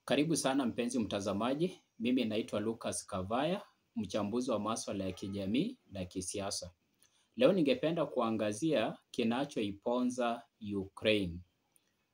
Karibu sana mpenzi mtazamaji, mimi naitwa Lucas Kavaya, mchambuzi wa masuala ya kijamii na kisiasa. Leo ningependa kuangazia kinachoiponza Ukraine.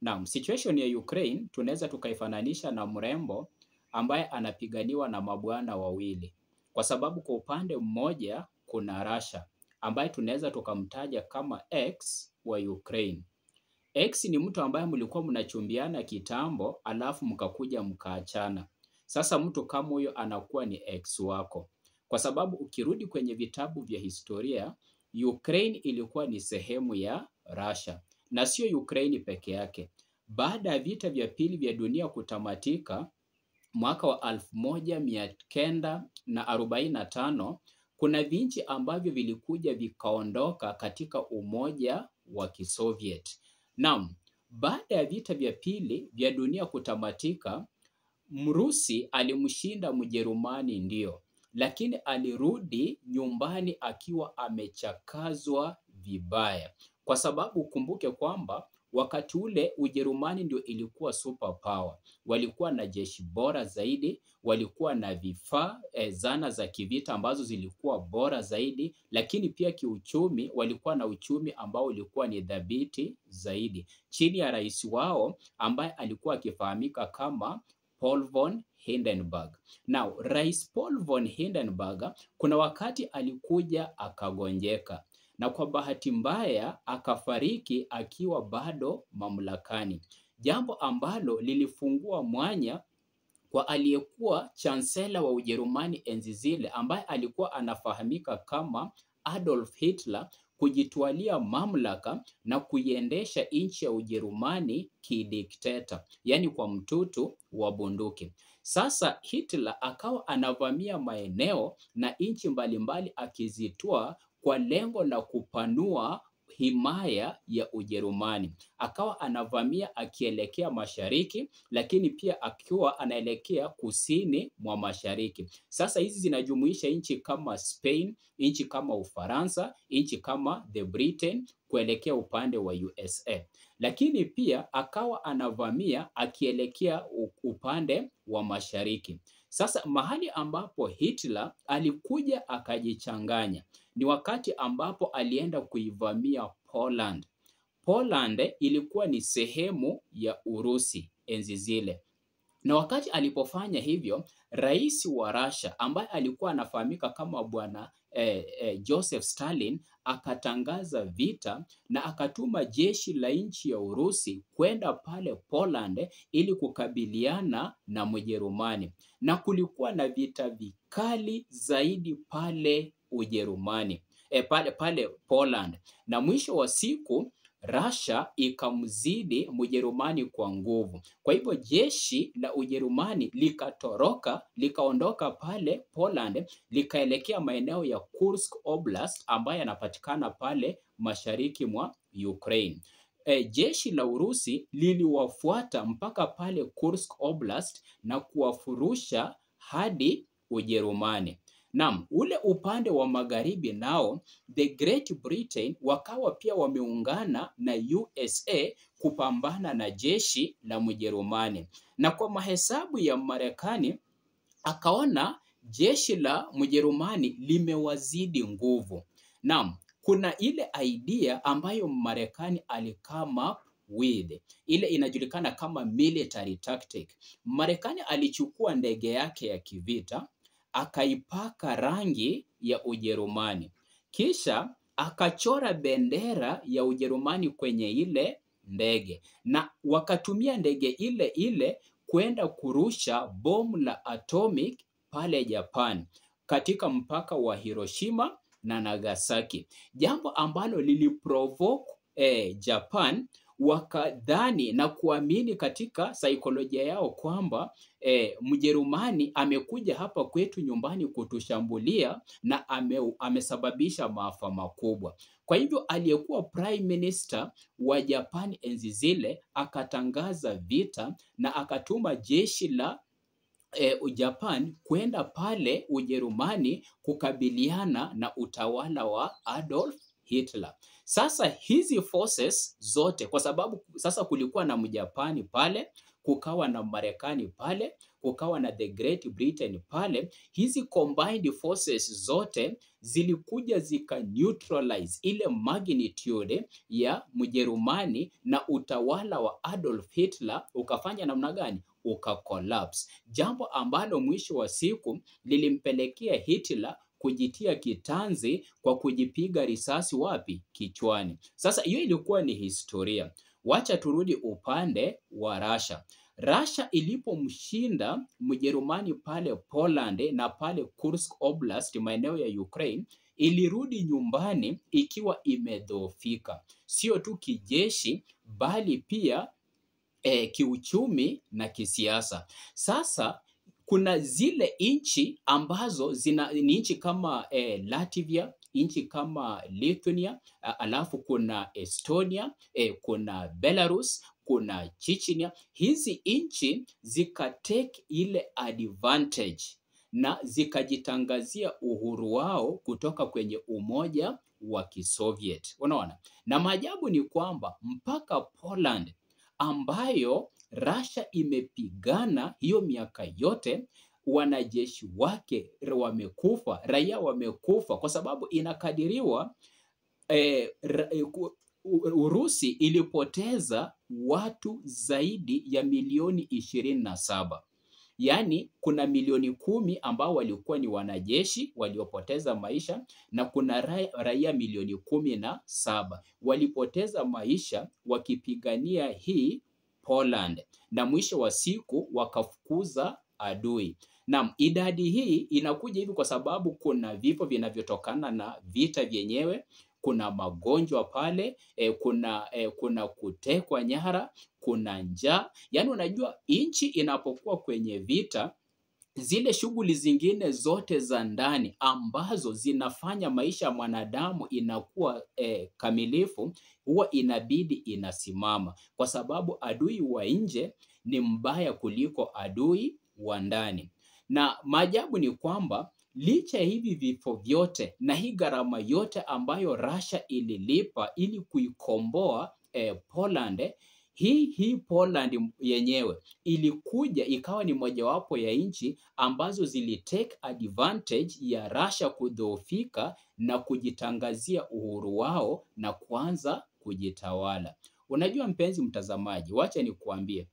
Naam, situation ya Ukraine tunaweza tukaifananisha na mrembo ambaye anapiganiwa na mabwana wawili. Kwa sababu kwa upande mmoja kuna Russia ambaye tunaweza tukamtaja kama ex wa Ukraine. Ex ni mtu ambaye mlikuwa mnachumbiana kitambo alafu mkakuja mkaachana. Sasa mtu kama huyo anakuwa ni ex wako. Kwa sababu ukirudi kwenye vitabu vya historia, Ukraine ilikuwa ni sehemu ya Russia. Na sio Ukraine peke yake. Baada ya vita vya pili vya dunia kutamatika, mwaka wa 1945, kuna vinchi ambavyo vilikuja vikaondoka katika umoja wa Kisoviet. Naam, baada ya vita vya pili vya dunia kutamatika, Mrusi alimshinda Mjerumani ndio, lakini alirudi nyumbani akiwa amechakazwa vibaya. Kwa sababu ukumbuke kwamba wakati ule Ujerumani ndio ilikuwa super power. Walikuwa na jeshi bora zaidi, walikuwa na vifaa zana za kivita ambazo zilikuwa bora zaidi, lakini pia kiuchumi walikuwa na uchumi ambao ulikuwa ni dhabiti zaidi. Chini ya rais wao ambaye alikuwa akifahamika kama Paul von Hindenburg. Now, Rais Paul von Hindenburg kuna wakati alikuja akagonjeka. Na kwa bahati mbaya akafariki akiwa bado mamlakani. Jambo ambalo lilifungua mwanya kwa aliyekuwa chancellor wa Ujerumani enzi zile ambaye alikuwa anafahamika kama Adolf Hitler kujitwalia mamlaka na kuiendesha nchi ya Ujerumani kidikteta, yani kwa mtutu wa bunduki. Sasa Hitler akawa anavamia maeneo na nchi mbalimbali akizitoa kwa lengo la kupanua himaya ya Ujerumani. Akawa anavamia akielekea mashariki, lakini pia akiwa anaelekea kusini mwa mashariki. Sasa hizi zinajumuisha nchi kama Spain, nchi kama Ufaransa, nchi kama the Britain kuelekea upande wa USA. Lakini pia akawa anavamia akielekea upande wa mashariki. Sasa mahali ambapo Hitler alikuja akajichanganya ni wakati ambapo alienda kuivamia Poland. Poland ilikuwa ni sehemu ya Urusi enzi zile. Na wakati alipofanya hivyo, rais wa Russia ambaye alikuwa anafahamika kama bwana Joseph Stalin akatangaza vita na akatuma jeshi la nchi ya Urusi kwenda pale Poland ili kukabiliana na Mjerumani. Na kulikuwa na vita vikali zaidi pale Ujerumani, pale Poland. Na mwisho wa siku Russia ikamzidi Mjerumani kwa nguvu. Kwa hivyo jeshi la Ujerumani likaondoka pale Poland, likaelekea maeneo ya Kursk Oblast ambayo yanapatikana pale mashariki mwa Ukraine. Jeshi la Urusi liliwafuata mpaka pale Kursk Oblast na kuwafurusha hadi Ujerumani. Naam, ule upande wa magharibi nao the Great Britain wakawa pia wameungana na USA kupambana na jeshi la Mjerumani. Na kwa mahesabu ya Marekani akaona jeshi la Mjerumani limewazidi nguvu. Naam, kuna ile idea ambayo Marekani alikama up with. Ile inajulikana kama military tactic. Marekani alichukua ndege yake ya kivita akaipaka rangi ya Ujerumani. Kisha akachora bendera ya Ujerumani kwenye ile ndege. Na wakatumia ndege ile ile kwenda kurusha bomu la atomic pale Japan katika mpaka wa Hiroshima na Nagasaki. Jambo ambalo liliprovoke Japan wakadhani na kuamini katika saikolojia yao kwamba Mjerumani amekuja hapa kwetu nyumbani kutushambulia na amesababisha maafa makubwa. Kwa hivyo aliyekuwa prime minister wa Japan enzi zile akatangaza vita na akatuma jeshi la Japan kwenda pale Ujerumani kukabiliana na utawala wa Adolf Hitler. Sasa hizi forces zote, kwa sababu sasa kulikuwa na Mjapani pale, kukawa na Marekani pale, kukawa na the Great Britain pale, hizi combined forces zote zilikuja zika neutralize ile magnitude ya Mjerumani, na utawala wa Adolf Hitler ukafanya namna gani? Ukacollapse. Jambo ambalo mwisho wa siku lilimpelekea Hitler kujitia kitanzi kwa kujipiga risasi wapi? Kichwani. Sasa hiyo ilikuwa ni historia. Wacha turudi upande wa Russia. Russia ilipomshinda Mjerumani pale Poland na pale Kursk Oblast, maeneo ya Ukraine, ilirudi nyumbani ikiwa imedhoofika, sio tu kijeshi bali pia kiuchumi na kisiasa. Sasa kuna zile nchi ambazo ni nchi kama Latvia, nchi kama Lithuania, alafu kuna Estonia, kuna Belarus, kuna Chechnya. Hizi nchi zikatake ile advantage na zikajitangazia uhuru wao kutoka kwenye Umoja wa Kisoviet. Unaona? Na maajabu ni kwamba mpaka Poland ambayo Russia imepigana hiyo miaka yote, wanajeshi wake wamekufa, raia wamekufa, kwa sababu inakadiriwa Urusi ilipoteza watu zaidi ya milioni 27. Yaani kuna milioni 10 ambao walikuwa ni wanajeshi waliopoteza maisha, na kuna raia milioni 17 walipoteza maisha wakipigania hii Poland, na mwisho wa siku wakafukuza adui. Na idadi hii inakuja hivi kwa sababu kuna vifo vinavyotokana na vita vyenyewe, kuna magonjwa pale, kuna kutekwa nyara, kuna njaa. Yaani unajua nchi inapokuwa kwenye vita, zile shughuli zingine zote za ndani ambazo zinafanya maisha ya mwanadamu inakuwa kamilifu, huwa inabidi inasimama, kwa sababu adui wa nje ni mbaya kuliko adui wa ndani. Na maajabu ni kwamba licha ya hivi vifo vyote na hii gharama yote ambayo Russia ililipa ili kuikomboa Poland, hii Poland yenyewe ilikuja ikawa ni mojawapo ya nchi ambazo zilitake advantage ya Russia kudhoofika na kujitangazia uhuru wao na kuanza kujitawala. Unajua mpenzi mtazamaji, wacha nikuambie,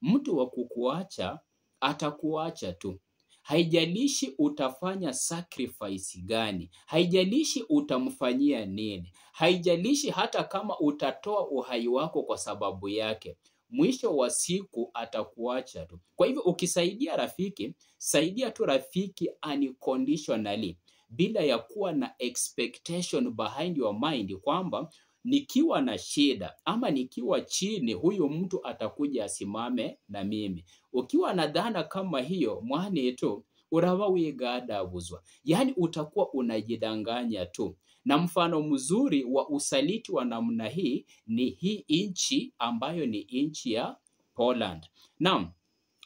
mtu wa kukuacha atakuacha tu. Haijalishi utafanya sacrifice gani, haijalishi utamfanyia nini, haijalishi hata kama utatoa uhai wako kwa sababu yake, mwisho wa siku atakuacha tu. Kwa hivyo ukisaidia rafiki, saidia tu rafiki unconditionally, bila ya kuwa na expectation behind your mind kwamba nikiwa na shida ama nikiwa chini huyu mtu atakuja asimame na mimi. Ukiwa na dhana kama hiyo, mwani tu uraba wigadabuzwa, yaani utakuwa unajidanganya tu. Na mfano mzuri wa usaliti wa namna hii ni hii nchi ambayo ni nchi ya Poland. Naam,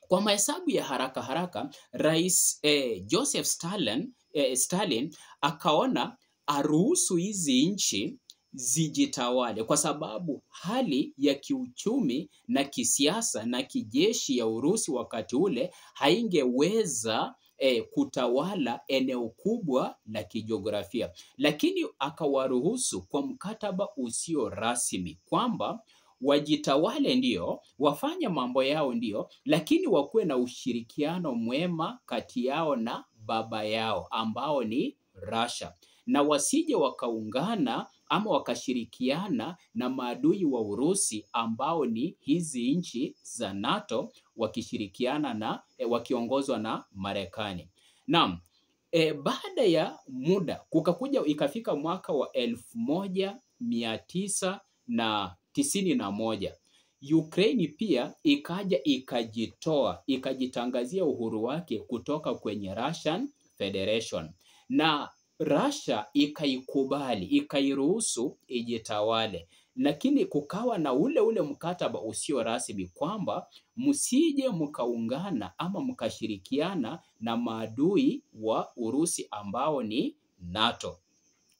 kwa mahesabu ya haraka haraka, Rais Joseph Stalin akaona aruhusu hizi nchi zijitawale, kwa sababu hali ya kiuchumi na kisiasa na kijeshi ya Urusi wakati ule haingeweza kutawala eneo kubwa la kijiografia, lakini akawaruhusu kwa mkataba usio rasmi kwamba wajitawale, ndio wafanye mambo yao, ndio, lakini wakuwe na ushirikiano mwema kati yao na baba yao ambao ni Russia, na wasije wakaungana ama wakashirikiana na maadui wa Urusi ambao ni hizi nchi za NATO, wakishirikiana na wakiongozwa na Marekani. Naam, baada ya muda ikafika mwaka wa 1991, Ukraine pia ikaja ikajitangazia uhuru wake kutoka kwenye Russian Federation, na Russia ikaikubali, ikairuhusu ijitawale, lakini kukawa na ule mkataba usio rasmi kwamba msije mkaungana ama mkashirikiana na maadui wa Urusi ambao ni NATO.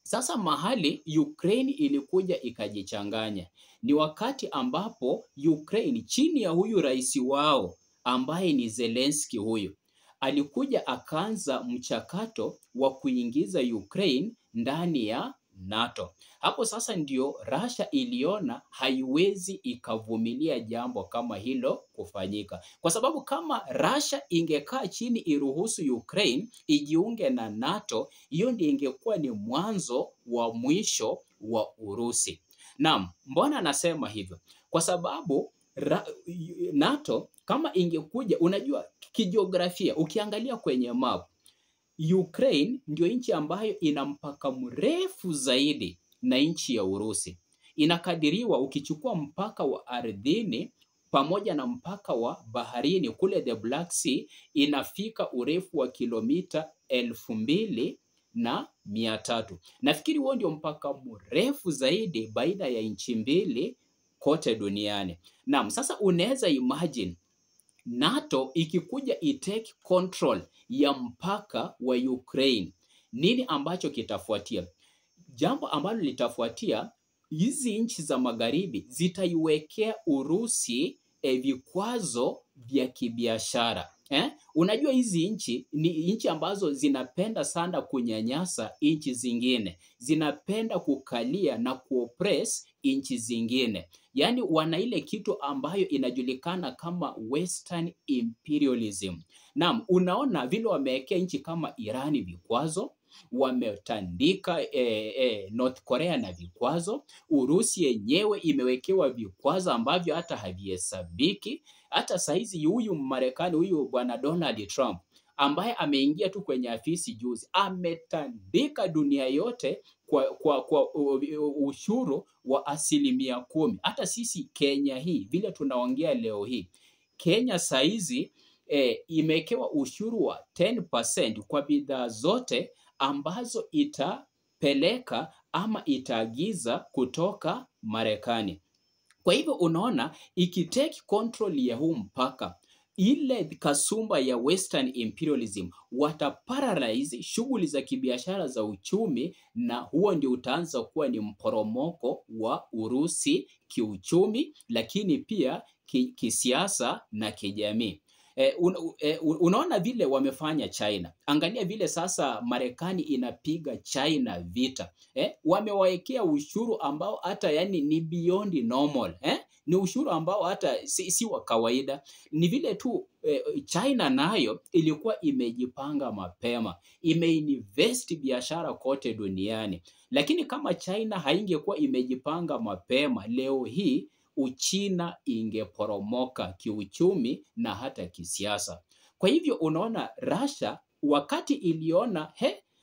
Sasa mahali Ukraine ilikuja ikajichanganya ni wakati ambapo Ukraine chini ya huyu rais wao ambaye ni Zelensky, huyu alikuja akaanza mchakato wa kuingiza Ukraine ndani ya NATO. Hapo sasa ndio Russia iliona haiwezi ikavumilia jambo kama hilo kufanyika, kwa sababu kama Russia ingekaa chini iruhusu Ukraine ijiunge na NATO, hiyo ndio ingekuwa ni mwanzo wa mwisho wa Urusi. Naam, mbona nasema hivyo? Kwa sababu NATO kama ingekuja, unajua kijiografia, ukiangalia kwenye map, Ukraine ndio nchi ambayo ina mpaka mrefu zaidi na nchi ya Urusi. Inakadiriwa ukichukua mpaka wa ardhini pamoja na mpaka wa baharini kule the Black Sea, inafika urefu wa kilomita 2300. Nafikiri huo ndio mpaka mrefu zaidi baina ya nchi mbili kote duniani. Naam, sasa unaweza imagine NATO ikikuja itake control ya mpaka wa Ukraine, nini ambacho kitafuatia? Jambo ambalo litafuatia, hizi nchi za magharibi zitaiwekea Urusi vikwazo vya kibiashara. Unajua hizi nchi ni nchi ambazo zinapenda sana kunyanyasa nchi zingine, zinapenda kukalia na kuoppress nchi zingine. Yaani wana ile kitu ambayo inajulikana kama Western imperialism. Naam, unaona vile wamewekea nchi kama Irani vikwazo, wametandika North Korea na vikwazo. Urusi yenyewe imewekewa vikwazo ambavyo hata havihesabiki. Hata saizi huyu Marekani, huyu bwana Donald Trump ambaye ameingia tu kwenye afisi juzi, ametandika dunia yote kwa ushuru wa 10%. Hata sisi Kenya hii vile tunaongea leo hii, Kenya saizi imewekewa ushuru wa 10% kwa bidhaa zote ambazo itapeleka ama itaagiza kutoka Marekani. Kwa hivyo unaona, ikitake control ya huu mpaka, ile kasumba ya Western imperialism wataparalyze shughuli za kibiashara za uchumi, na huo ndio utaanza kuwa ni mporomoko wa Urusi kiuchumi, lakini pia kisiasa na kijamii. Unaona vile wamefanya China. Angalia vile sasa Marekani inapiga China vita. Wamewaekea ushuru ambao hata yani ni beyond normal. Ni ushuru ambao hata si wa kawaida. Ni vile tu China nayo ilikuwa imejipanga mapema, imeinvest biashara kote duniani. Lakini kama China haingekuwa imejipanga mapema, leo hii Uchina ingeporomoka kiuchumi na hata kisiasa. Kwa hivyo unaona Russia wakati iliona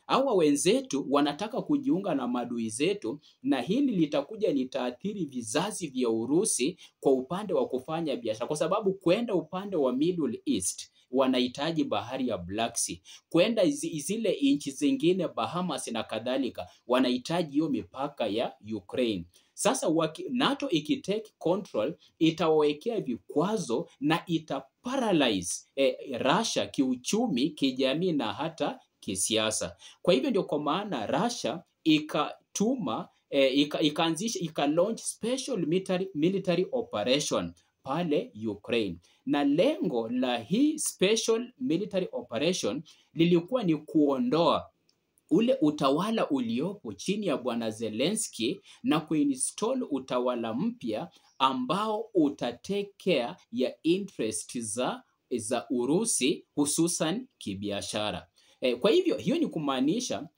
hawa wenzetu wanataka kujiunga na maadui zetu, na hili litakuja litaathiri vizazi vya Urusi kwa upande wa kufanya biashara, kwa sababu kwenda upande wa Middle East wanahitaji bahari ya Black Sea, kwenda zile nchi zingine Bahamas na kadhalika wanahitaji hiyo mipaka ya Ukraine. Sasa NATO ikitake control itawawekea vikwazo na itaparalyze Russia kiuchumi, kijamii na hata kisiasa. Kwa hivyo ndio kwa maana Russia ikatuma launch special military operation pale Ukraine, na lengo la hii special military operation lilikuwa ni kuondoa ule utawala uliopo chini ya bwana Zelensky na kuinstall utawala mpya ambao utatake care ya interest za Urusi, hususan kibiashara. Kwa hivyo hiyo ni kumaanisha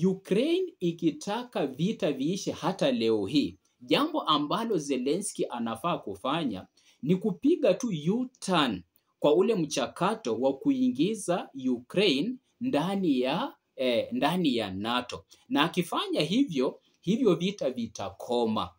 Ukraine ikitaka vita viishe hata leo hii, jambo ambalo Zelensky anafaa kufanya ni kupiga tu U-turn kwa ule mchakato wa kuingiza Ukraine ndani ya NATO, na akifanya hivyo vita vitakoma.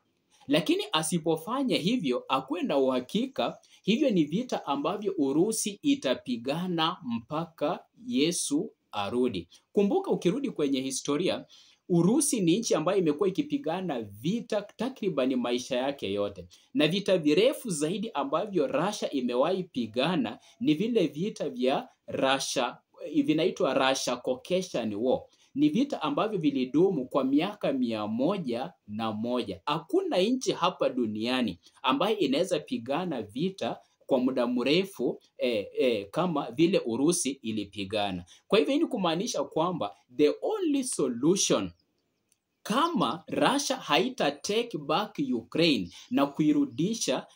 Lakini asipofanya hivyo, akuwe na uhakika hivyo ni vita ambavyo Urusi itapigana mpaka Yesu arudi. Kumbuka, ukirudi kwenye historia, Urusi ni nchi ambayo imekuwa ikipigana vita takriban maisha yake yote, na vita virefu zaidi ambavyo Russia imewahi pigana ni vile vita vya Russia vinaitwa Russia Caucasian War. ni vita ambavyo vilidumu kwa miaka 101. Hakuna nchi hapa duniani ambayo inaweza pigana vita kwa muda mrefu kama vile Urusi ilipigana. Kwa hivyo hii ni kumaanisha kwamba the only solution kama Russia haita take back Ukraine na kuirudisha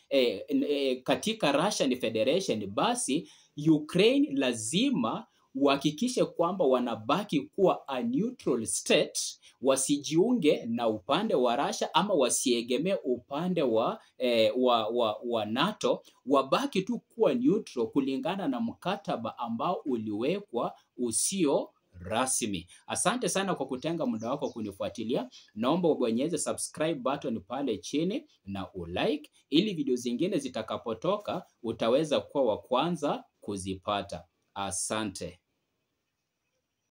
katika Russian Federation, basi Ukraine lazima uhakikishe kwamba wanabaki kuwa a neutral state, wasijiunge na upande wa Russia ama wasiegemee upande wa NATO, wabaki tu kuwa neutral kulingana na mkataba ambao uliwekwa usio rasmi. Asante sana kwa kutenga muda wako kunifuatilia. Naomba ubonyeze subscribe button pale chini na ulike, ili video zingine zitakapotoka utaweza kuwa wa kwanza kuzipata. Asante.